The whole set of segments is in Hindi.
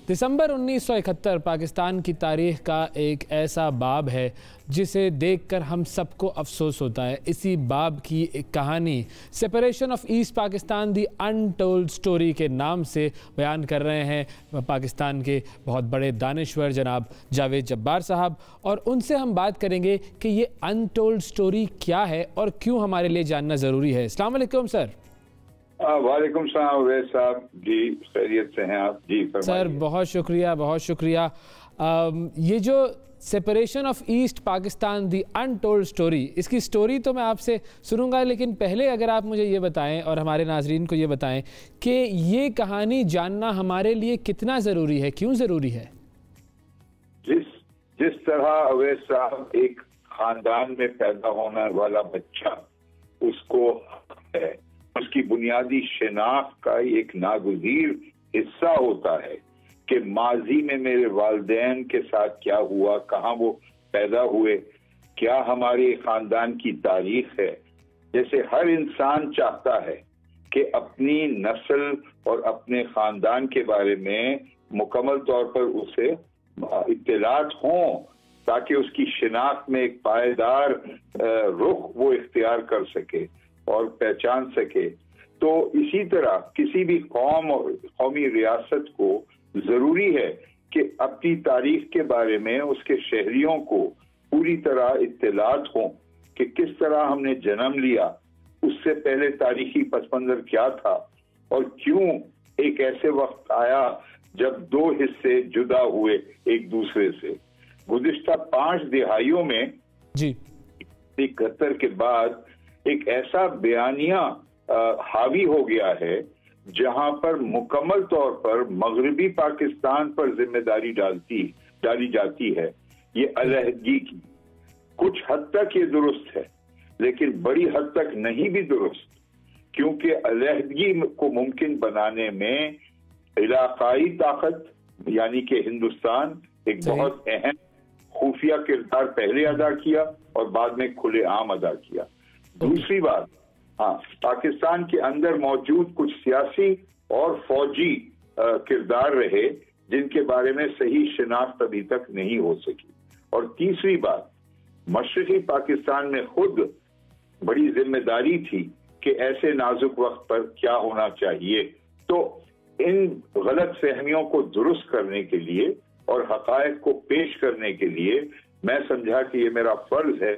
दिसंबर 1971 पाकिस्तान की तारीख का एक ऐसा बाब है जिसे देखकर हम सबको अफसोस होता है। इसी बाब की एक कहानी separation of east Pakistan the untold story के नाम से बयान कर रहे हैं पाकिस्तान के बहुत बड़े दानिश्वर जनाब जावेद जब्बार साहब, और उनसे हम बात करेंगे कि ये अनटोल्ड स्टोरी क्या है और क्यों हमारे लिए जानना ज़रूरी है। अस्सलाम वालेकुम सर। वालेकुम सलाम अवैस साहब जी, खैरियत से हैं आप? जी सर बहुत शुक्रिया, बहुत शुक्रिया। ये जो separation of east Pakistan the untold story, इसकी स्टोरी तो मैं आपसे सुनूंगा, लेकिन पहले अगर आप मुझे ये बताएं और हमारे नाजरीन को ये बताएं कि ये कहानी जानना हमारे लिए कितना ज़रूरी है, क्यों ज़रूरी है? जिस तरह अवैस साहब एक खानदान में पैदा होने वाला बच्चा, उसको है उसकी बुनियादी शिनाख्त का एक नागुज़ीर हिस्सा होता है कि माजी में मेरे वालिदैन के साथ क्या हुआ, कहाँ वो पैदा हुए, क्या हमारे खानदान की तारीख है। जैसे हर इंसान चाहता है कि अपनी नस्ल और अपने खानदान के बारे में मुकम्मल तौर पर उसे इत्तलात हों ताकि उसकी शिनाख्त में एक पायदार रुख वो इख्तियार कर सके और पहचान सके। तो इसी तरह किसी भी कौम और कौमी रियासत को जरूरी है कि अपनी तारीख के बारे में उसके शहरियों को पूरी तरह इत्तलात हो कि किस तरह हमने जन्म लिया, उससे पहले तारीखी पस मंजर क्या था और क्यों एक ऐसे वक्त आया जब दो हिस्से जुदा हुए एक दूसरे से। गुज़िश्ता 5 दिहाइयों में जी 71 के बाद एक ऐसा बयानिया हावी हो गया है जहां पर मुकम्मल तौर पर मगरबी पाकिस्तान पर जिम्मेदारी डाली जाती है ये अलहदगी की। कुछ हद तक ये दुरुस्त है, लेकिन बड़ी हद तक नहीं भी दुरुस्त, क्योंकि अलहदगी को मुमकिन बनाने में इलाकाई ताकत यानी कि हिंदुस्तान एक बहुत अहम खुफिया किरदार पहले अदा किया और बाद में खुलेआम अदा किया। दूसरी बात, हाँ, पाकिस्तान के अंदर मौजूद कुछ सियासी और फौजी किरदार रहे जिनके बारे में सही शिनाख्त अभी तक नहीं हो सकी। और तीसरी बात, मशरकी पाकिस्तान में खुद बड़ी जिम्मेदारी थी कि ऐसे नाजुक वक्त पर क्या होना चाहिए। तो इन गलत फहमियों को दुरुस्त करने के लिए और हकायक को पेश करने के लिए मैं समझा कि ये मेरा फर्ज है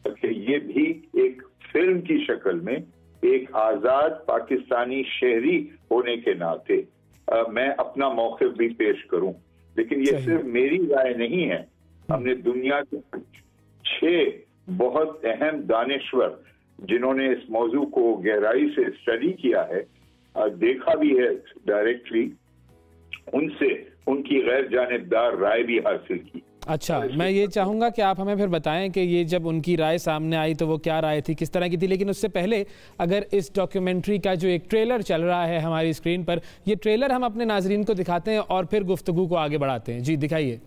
कि ये भी एक फिल्म की शक्ल में एक आजाद पाकिस्तानी शहरी होने के नाते मैं अपना मौक़िफ़ भी पेश करूं। लेकिन ये सिर्फ मेरी राय नहीं है, हमने दुनिया के 6 बहुत अहम दानिश्वर जिन्होंने इस मौजू को गहराई से स्टडी किया है, देखा भी है डायरेक्टली, उनसे उनकी गैर जानिबदार राय भी हासिल की। अच्छा, मैं ये चाहूँगा कि आप हमें फिर बताएं कि ये जब उनकी राय सामने आई तो वो क्या राय थी, किस तरह की थी। लेकिन उससे पहले अगर इस डॉक्यूमेंट्री का जो एक ट्रेलर चल रहा है हमारी स्क्रीन पर, ये ट्रेलर हम अपने नाजरीन को दिखाते हैं और फिर गुफ्तगू को आगे बढ़ाते हैं। जी दिखाइए।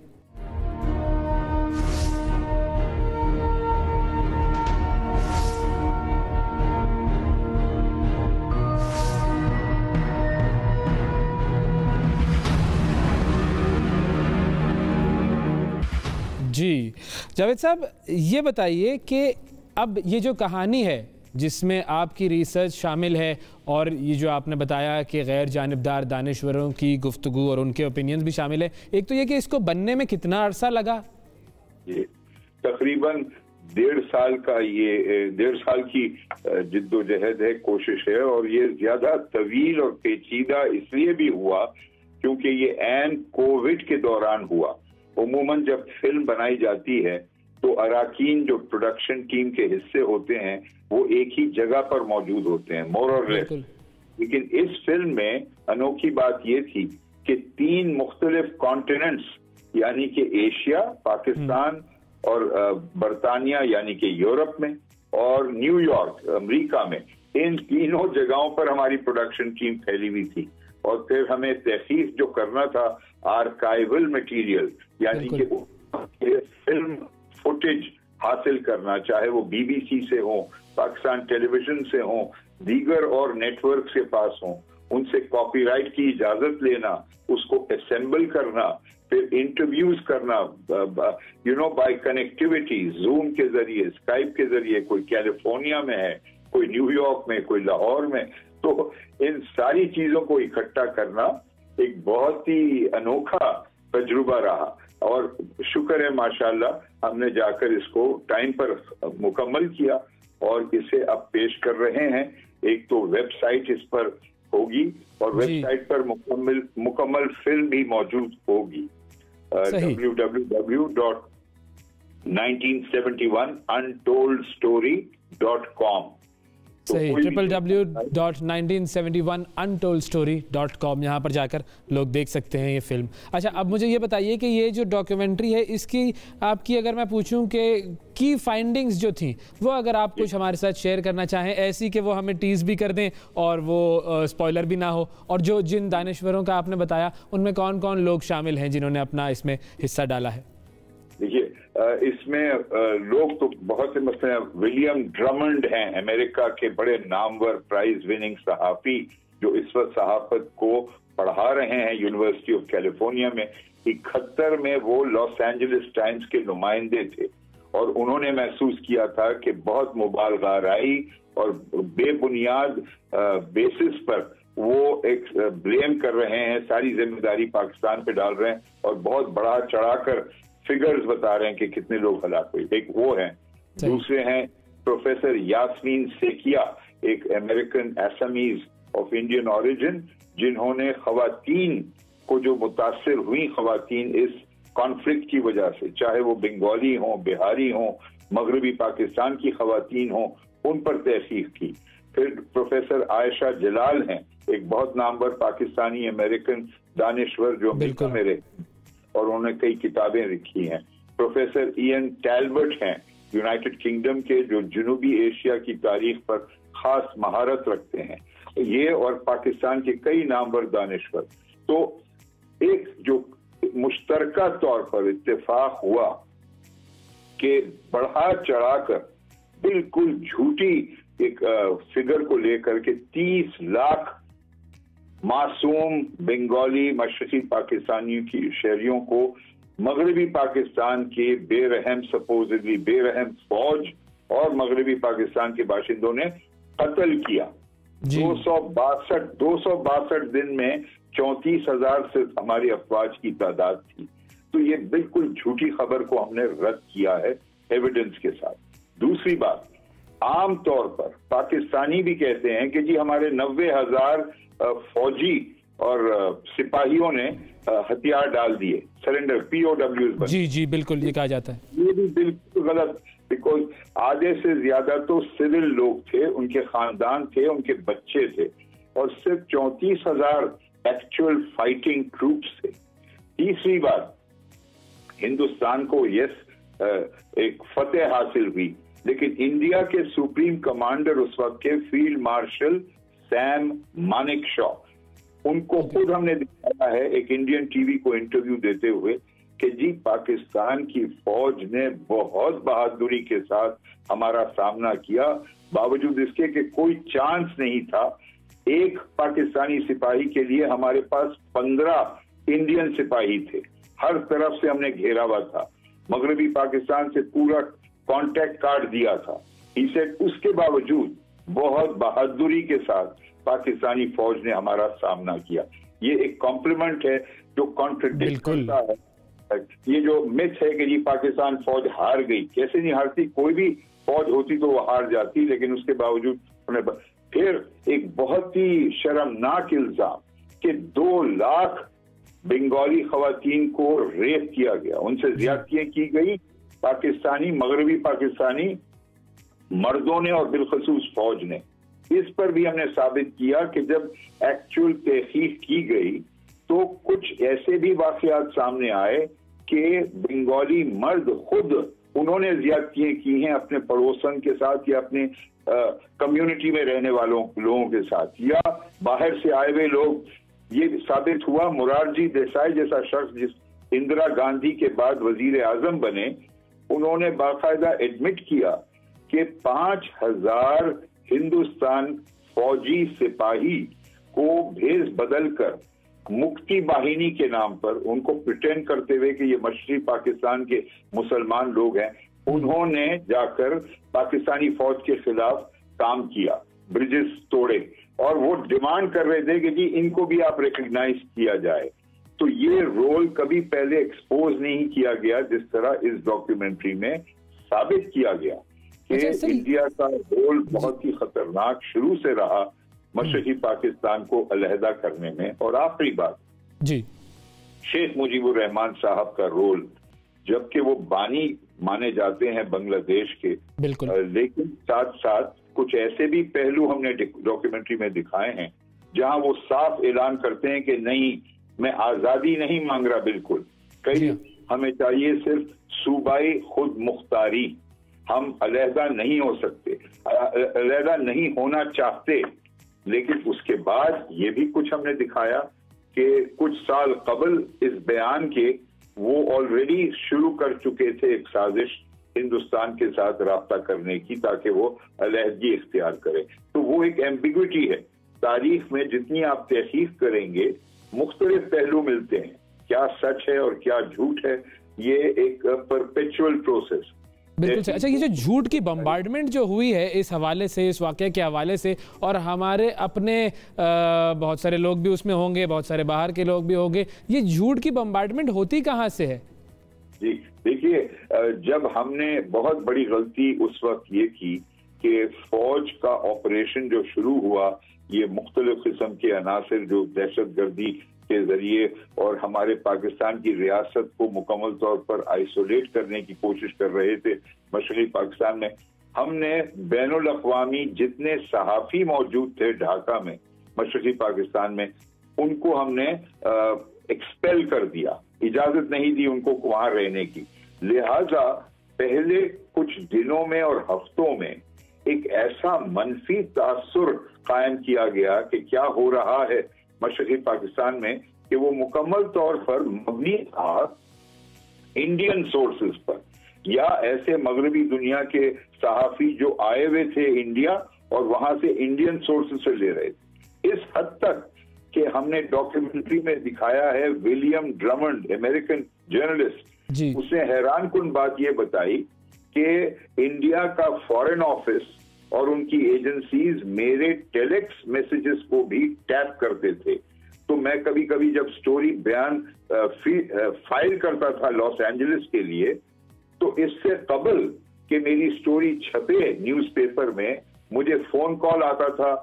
जी जावेद साहब, ये बताइए कि अब ये जो कहानी है जिसमें आपकी रिसर्च शामिल है और ये जो आपने बताया कि गैर जानिबदार दानिश्वरों की गुफ्तगू और उनके ओपिनियंस भी शामिल है, एक तो ये कि इसको बनने में कितना अरसा लगा? ये तकरीबन 1.5 साल का, ये 1.5 साल की जिद्दोजहद है, कोशिश है। और ये ज्यादा तवील और पेचीदा इसलिए भी हुआ क्योंकि ये ऐन कोविड के दौरान हुआ। उमूमन जब फिल्म बनाई जाती है तो अराकीन जो प्रोडक्शन टीम के हिस्से होते हैं वो एक ही जगह पर मौजूद होते हैं, मोर और लेस। लेकिन इस फिल्म में अनोखी बात ये थी कि 3 मुख्तलिफ कॉन्टिनेंट्स यानी कि एशिया, पाकिस्तान और बरतानिया यानी कि यूरोप में, और न्यूयॉर्क अमेरिका में, इन तीनों जगहों पर हमारी प्रोडक्शन टीम फैली हुई थी। और फिर हमें तहकीक जो करना था आर्काइवल मटेरियल यानी कि फिल्म फुटेज हासिल करना, चाहे वो BBC से हो, पाकिस्तान टेलीविजन से हो, दीगर और नेटवर्क के पास हो, उनसे कॉपीराइट की इजाजत लेना, उसको असेंबल करना, फिर इंटरव्यूज करना, बाय कनेक्टिविटी, जूम के जरिए, स्काइप के जरिए, कोई कैलिफोर्निया में है, कोई न्यूयॉर्क में, कोई लाहौर में, तो इन सारी चीजों को इकट्ठा करना एक बहुत ही अनोखा तजुर्बा रहा। और शुक्र है माशाल्लाह हमने जाकर इसको टाइम पर मुकम्मल किया और इसे अब पेश कर रहे हैं। एक तो वेबसाइट इस पर होगी और वेबसाइट पर मुकम्मल फिल्म भी मौजूद होगी। www.1971untoldstory.com। सही, www.1971untoldstory.com, यहाँ पर जाकर लोग देख सकते हैं ये फिल्म। अच्छा, अब मुझे ये बताइए कि ये जो डॉक्यूमेंट्री है, इसकी आपकी अगर मैं पूछूं कि की फाइंडिंग्स जो थी वो अगर आप कुछ हमारे साथ शेयर करना चाहें, ऐसी कि वो हमें टीज भी कर दें और वो स्पॉइलर भी ना हो, और जो जिन दानिश्वरों का आपने बताया उनमें कौन कौन लोग शामिल हैं जिन्होंने अपना इसमें हिस्सा डाला है? देखिए, इसमें लोग तो बहुत से, मसलन विलियम ड्रमंड हैं, अमेरिका के बड़े नामवर प्राइज विनिंग सहाफी, जो इस वक्त सहाफत को पढ़ा रहे हैं यूनिवर्सिटी ऑफ कैलिफोर्निया में। 71 में वो लॉस एंजलिस टाइम्स के नुमाइंदे थे और उन्होंने महसूस किया था कि बहुत मुबालगाराई और बेबुनियाद बेसिस पर वो एक ब्लेम कर रहे हैं, सारी जिम्मेदारी पाकिस्तान पे डाल रहे हैं और बहुत बढ़ा चढ़ाकर फिगर्स बता रहे हैं कि कितने लोग हलाक हुए। एक वो हैं। दूसरे हैं प्रोफेसर यास्मीन सेकिया, एक American Assamese of Indian origin, जिन्होंने खवातीन को, जो मुतासिर हुई खवातीन इस कॉन्फ्लिक्ट की वजह से, चाहे वो बंगाली हों, बिहारी हों, मगरबी पाकिस्तान की खवातीन हों, उन पर तहकीक की। फिर प्रोफेसर आयशा जलाल हैं, एक बहुत नामवर पाकिस्तानी अमेरिकन दानिश्वर जो अमेरिका में रहे और उन्होंने कई किताबें लिखी हैं। प्रोफेसर इयन टैलबर्ट हैं यूनाइटेड किंगडम के, जो जनूबी एशिया की तारीख पर खास महारत रखते हैं। ये और पाकिस्तान के कई नामवर दानिश्वर। तो एक जो मुश्तरका तौर पर इत्तेफाक हुआ कि बढ़ा चढ़ाकर बिल्कुल झूठी एक फिगर को लेकर के 30 लाख मासूम बंगाली मशरकी पाकिस्तानियों की शहरियों को मगरबी पाकिस्तान के बेरहम, सपोजिटली बेरहम फौज और मगरबी पाकिस्तान के बाशिंदों ने कत्ल किया। 262 दिन में 34,000 से हमारी अफवाज की तादाद थी। तो ये बिल्कुल झूठी खबर को हमने रद्द किया है एविडेंस के साथ। दूसरी बात, आम तौर पर पाकिस्तानी भी कहते हैं कि जी हमारे 90,000 फौजी और सिपाहियों ने हथियार डाल दिए, सरेंडर, POWs। जी बिल्कुल, ये कहा जाता है। ये भी बिल्कुल गलत, बिकॉज आधे से ज्यादा तो सिविल लोग थे, उनके खानदान थे, उनके बच्चे थे, और सिर्फ 34,000 एक्चुअल फाइटिंग ट्रूप्स थे। तीसरी बात, हिंदुस्तान को एक फतेह हासिल हुई, लेकिन इंडिया के सुप्रीम कमांडर उस वक्त के फील्ड मार्शल सैम मानेकशॉ, उनको खुद हमने दिखाया है एक इंडियन टीवी को इंटरव्यू देते हुए कि जी पाकिस्तान की फौज ने बहुत बहादुरी के साथ हमारा सामना किया, बावजूद इसके कि कोई चांस नहीं था। एक पाकिस्तानी सिपाही के लिए हमारे पास 15 इंडियन सिपाही थे, हर तरफ से हमने घेरा हुआ था, मगरबी पाकिस्तान से पूरा कांटेक्ट काट दिया था। इसे उसके बावजूद बहुत बहादुरी के साथ पाकिस्तानी फौज ने हमारा सामना किया। ये एक कॉम्प्लीमेंट है जो कॉन्ट्रडिक्ट करता है ये जो मिथ है कि जी पाकिस्तान फौज हार गई। कैसे नहीं हारती, कोई भी फौज होती तो वो हार जाती, लेकिन उसके बावजूद उन्हें। फिर एक बहुत ही शर्मनाक इल्जाम कि 2 लाख बंगाली खवातीन को रेप किया गया, उनसे ज्यादतियां की गई पाकिस्तानी, मगरबी पाकिस्तानी मर्दों ने और बिलखसूस फौज ने। इस पर भी हमने साबित किया कि जब एक्चुअल तहकीक की गई तो कुछ ऐसे भी वाकयात सामने आए कि बंगाली मर्द खुद उन्होंने ज्यादतियां की हैं अपने पड़ोसन के साथ या अपने कम्युनिटी में रहने वालों लोगों के साथ, या बाहर से आए हुए लोग। ये साबित हुआ, मोरारजी देसाई जैसा शख्स जिस इंदिरा गांधी के बाद वजीर आजम बने, उन्होंने बाकायदा एडमिट किया कि 5,000 हिंदुस्तान फौजी सिपाही को भेष बदलकर मुक्ति वाहिनी के नाम पर उनको प्रिटेंड करते हुए कि ये मशरकी पाकिस्तान के मुसलमान लोग हैं, उन्होंने जाकर पाकिस्तानी फौज के खिलाफ काम किया, ब्रिजेस तोड़े, और वो डिमांड कर रहे थे कि जी इनको भी आप रिकॉग्नाइज किया जाए। तो ये रोल कभी पहले एक्सपोज नहीं किया गया, जिस तरह इस डॉक्यूमेंट्री में साबित किया गया कि इंडिया का रोल बहुत ही खतरनाक शुरू से रहा मशरकी पाकिस्तान को अलहदा करने में। और आखिरी बात जी, शेख मुजीबुर रहमान साहब का रोल, जबकि वो बानी माने जाते हैं बांग्लादेश के, बिल्कुल, लेकिन साथ साथ कुछ ऐसे भी पहलू हमने डॉक्यूमेंट्री में दिखाए हैं जहां वो साफ ऐलान करते हैं कि नहीं, मैं आजादी नहीं मांग रहा, बिल्कुल कहीं हमें चाहिए सिर्फ सूबाई खुद मुख्तारी, हम अलहदा नहीं हो सकते, अलहदा नहीं होना चाहते। लेकिन उसके बाद ये भी कुछ हमने दिखाया कि कुछ साल कबल इस बयान के वो ऑलरेडी शुरू कर चुके थे एक साजिश हिंदुस्तान के साथ राब्ता करने की, ताकि वो अलहदगी इख्तियार करे। तो वो एक एम्बिग्विटी है तारीख में, जितनी आप तहकीक करेंगे मुख्तलिफ पहलू मिलते हैं, क्या सच है और क्या झूठ है, ये एक परपेचुअल प्रोसेस। बिल्कुल सही। अच्छा, ये जो झूठ की बम्बार्डमेंट जो हुई है इस हवाले से, इस वाक़े के हवाले से, और हमारे अपने बहुत सारे लोग भी उसमें होंगे, बहुत सारे बाहर के लोग भी होंगे, ये झूठ की बम्बार्डमेंट होती कहाँ से है? जी देखिए, जब हमने बहुत बड़ी गलती उस वक्त ये की कि फौज का ऑपरेशन जो शुरू हुआ, ये मुख्तलिफ किस्म के अनासर जो दहशतगर्दी के जरिए और हमारे पाकिस्तान की रियासत को मुकम्मल तौर पर आइसोलेट करने की कोशिश कर रहे थे मशरकी पाकिस्तान में, हमने बैनुल अक़वामी जितने सहाफ़ी मौजूद थे ढाका में, मशरकी पाकिस्तान में, उनको हमने एक्सपेल कर दिया, इजाजत नहीं दी उनको वहां रहने की। लिहाजा पहले कुछ दिनों में और हफ्तों में एक ऐसा मनफी तासुर कायम किया गया कि क्या हो रहा है मशरकी पाकिस्तान में, कि वो मुकम्मल तौर पर मबनी था इंडियन सोर्सेज पर, या ऐसे मगरबी दुनिया के सहाफी जो आए हुए थे इंडिया और वहां से इंडियन सोर्सेज से ले रहे थे। इस हद तक कि हमने डॉक्यूमेंट्री में दिखाया है, विलियम ड्रमंड अमेरिकन जर्नलिस्ट, उसने हैरान कुन बात ये बताई कि इंडिया का फॉरेन ऑफिस और उनकी एजेंसीज मेरे टेलेक्स मैसेजेस को भी टैप करते थे। तो मैं कभी कभी जब स्टोरी बयान फाइल करता था लॉस एंजलिस के लिए, तो इससे कबल कि मेरी स्टोरी छपे न्यूज़पेपर में, मुझे फोन कॉल आता था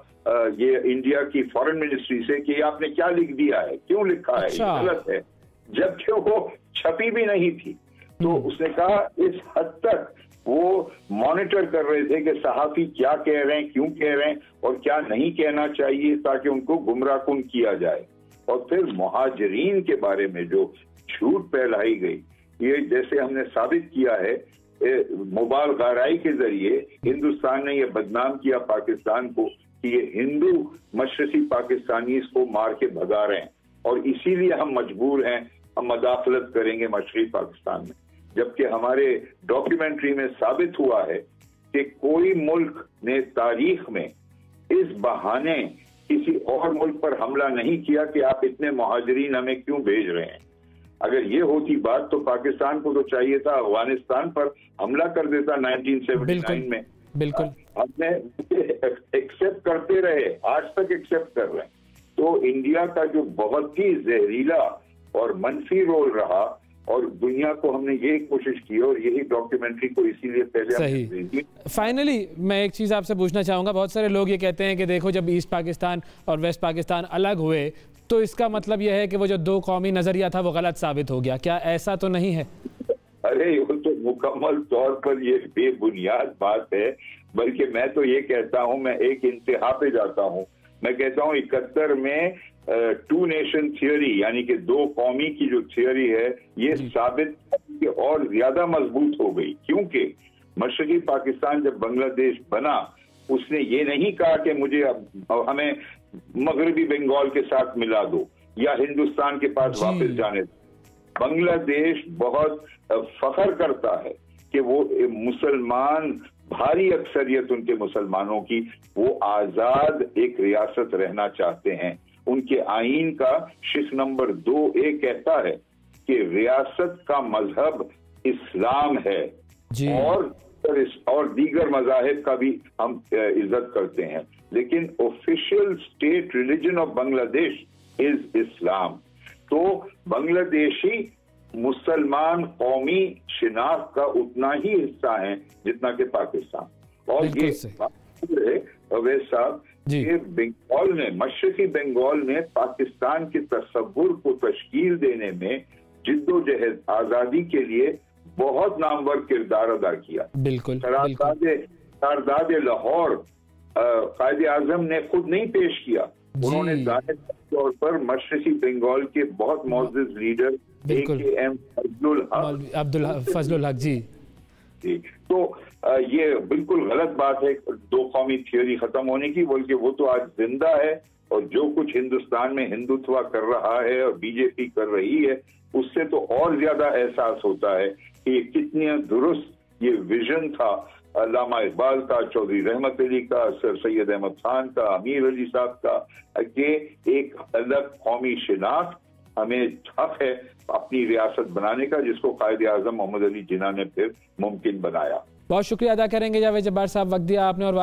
ये इंडिया की फॉरेन मिनिस्ट्री से कि आपने क्या लिख दिया है, क्यों लिखा है, ये गलत है, जबकि वो छपी भी नहीं थी। तो उसने कहा इस हद तक वो मॉनिटर कर रहे थे कि सहाफी क्या कह रहे हैं, क्यों कह रहे हैं और क्या नहीं कहना चाहिए, ताकि उनको गुमराहकुन किया जाए। और फिर मुहाजिरीन के बारे में जो झूठ फैलाई गई, ये जैसे हमने साबित किया है, मुबालगाराई के जरिए हिंदुस्तान ने ये बदनाम किया पाकिस्तान को कि ये हिंदू मशरकी पाकिस्तानी को मार के भगा रहे हैं और इसीलिए हम मजबूर हैं, हम मदाखलत करेंगे मशरकी पाकिस्तान में। जबकि हमारे डॉक्यूमेंट्री में साबित हुआ है कि कोई मुल्क ने तारीख में इस बहाने किसी और मुल्क पर हमला नहीं किया कि आप इतने मुहाजिरीन हमें क्यों भेज रहे हैं। अगर ये होती बात तो पाकिस्तान को तो चाहिए था अफगानिस्तान पर हमला कर देता 1979 में। बिल्कुल हमने एक्सेप्ट करते रहे, आज तक एक्सेप्ट कर रहे हैं। तो इंडिया का जो बहुत ही जहरीला और मनफी रोल रहा और दुनिया को हमने यही कोशिश की और यही डॉक्यूमेंट्री को इसीलिए पहले सही। फाइनली मैं एक चीज़ आपसे पूछना चाहूँगा, बहुत सारे लोग ये कहते हैं कि देखो जब ईस्ट पाकिस्तान और वेस्ट पाकिस्तान अलग हुए तो इसका मतलब यह है कि वो जो दो कौमी नज़रिया था वो गलत साबित हो गया, क्या ऐसा तो नहीं है? अरे वो तो मुकम्मल तौर पर ये बेबुनियाद बात है। बल्कि मैं तो ये कहता हूँ, मैं एक इंतहा पे जाता हूँ, मैं कहता हूँ 71 में टू नेशन थियोरी यानी कि दो कौमी की जो थियोरी है ये साबित और ज्यादा मजबूत हो गई। क्योंकि मशरकी पाकिस्तान जब बांग्लादेश बना, उसने ये नहीं कहा कि मुझे हमें मगरबी बंगाल के साथ मिला दो या हिंदुस्तान के पास वापस जाने दो। बांग्लादेश बहुत फख्र करता है कि वो मुसलमान भारी अक्सरियत उनके मुसलमानों की, वो आजाद एक रियासत रहना चाहते हैं। उनके आईन का शिक नंबर 2A कहता है कि रियासत का मजहब इस्लाम है जी। और दीगर मजाहिब का भी हम इज्जत करते हैं, लेकिन official state religion of Bangladesh is इस्लाम। तो बांग्लादेशी मुसलमान कौमी शिनाख्त का उतना ही हिस्सा है जितना कि पाकिस्तान। और ये अवैध साहब, ये बंगाल ने, मशरकी बंगाल ने पाकिस्तान के तसव्वुर को तश्कील देने में जिद्दोजहद आजादी के लिए बहुत नामवर किरदार अदा किया। बिल्कुल। सरदाद लाहौर कायदे आजम ने खुद नहीं पेश किया, उन्होंने जाहिर तौर पर मशरकी बंगाल के बहुत मोअज़्ज़िज़ लीडर AKM अब्दुल फजलुल हक जी। तो ये बिल्कुल गलत बात है दो कौमी थियोरी खत्म होने की, बल्कि वो तो आज जिंदा है। और जो कुछ हिंदुस्तान में हिंदुत्व कर रहा है और बीजेपी कर रही है, उससे तो और ज्यादा एहसास होता है कि कितनी दुरुस्त ये विजन था अल्लामा इकबाल का, चौधरी रहमत अली का, सर सैयद अहमद खान का, अमीर अली साहब का, कि एक अलग कौमी शिनाख्त हमें हक है अपनी रियासत बनाने का, जिसको कायदे आजम मोहम्मद अली जिन्ना ने फिर मुमकिन बनाया। बहुत शुक्रिया अदा करेंगे जावेद जब्बार साहब, वक्त दिया आपने। और